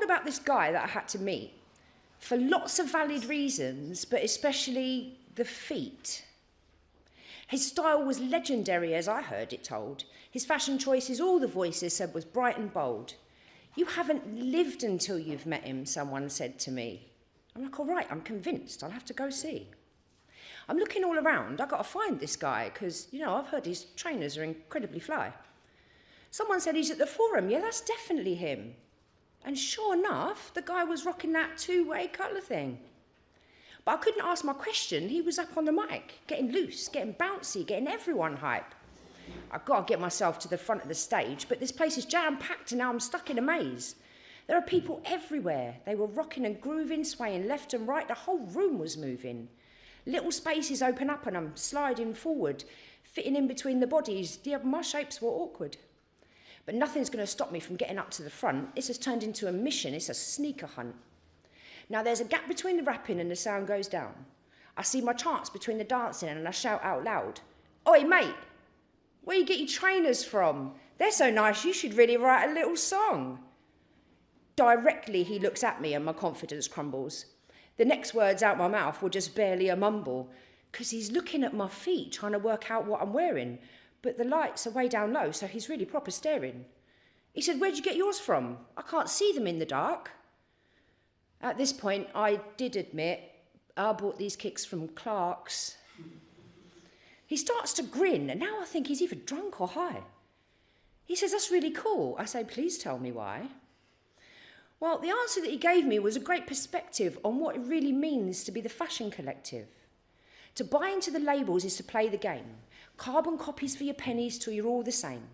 about this guy that I had to meet for lots of valid reasons, but especially the feet. His style was legendary, as I heard it told. His fashion choices, all the voices said, was bright and bold. You haven't lived until you've met him, someone said to me. I'm like, all right, I'm convinced. I'll have to go see. I'm looking all around. I've got to find this guy because, I've heard his trainers are incredibly fly. Someone said he's at the Forum. Yeah, that's definitely him. And sure enough, the guy was rocking that two-way colour thing. But I couldn't ask my question. He was up on the mic, getting loose, getting bouncy, getting everyone hype. I've got to get myself to the front of the stage, but this place is jam-packed and now I'm stuck in a maze. There are people everywhere. They were rocking and grooving, swaying left and right. The whole room was moving. Little spaces open up and I'm sliding forward, fitting in between the bodies. Yeah, my shapes were awkward. But nothing's going to stop me from getting up to the front. This has turned into a mission. It's a sneaker hunt. Now there's a gap between the rapping and the sound goes down. I see my chance between the dancing and I shout out loud, "Oi, mate, where you get your trainers from? They're so nice, you should really write a little song." Directly he looks at me and my confidence crumbles. The next words out my mouth were just barely a mumble, because he's looking at my feet, trying to work out what I'm wearing, but the lights are way down low, so he's really proper staring. He said, "Where'd you get yours from? I can't see them in the dark." At this point, I did admit I bought these kicks from Clark's. He starts to grin, and now I think he's either drunk or high. He says, "That's really cool." I say, "Please tell me why." Well, the answer that he gave me was a great perspective on what it really means to be the fashion collective. To buy into the labels is to play the game. Carbon copies for your pennies till you're all the same.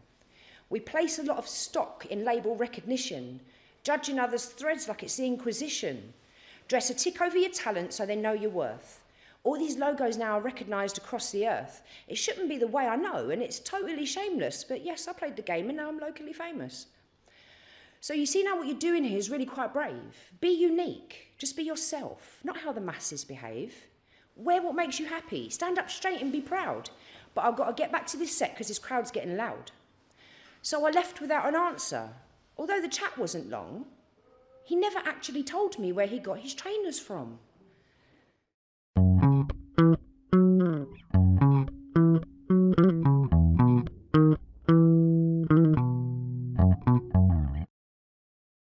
We place a lot of stock in label recognition, judging others' threads like it's the Inquisition. Dress a tick over your talent so they know your worth. All these logos now are recognised across the earth. It shouldn't be the way I know, and it's totally shameless, but yes, I played the game and now I'm locally famous. So you see now what you're doing here is really quite brave. Be unique, just be yourself, not how the masses behave. Wear what makes you happy, stand up straight and be proud. But I've got to get back to this set because this crowd's getting loud. So I left without an answer. Although the chat wasn't long, he never actually told me where he got his trainers from.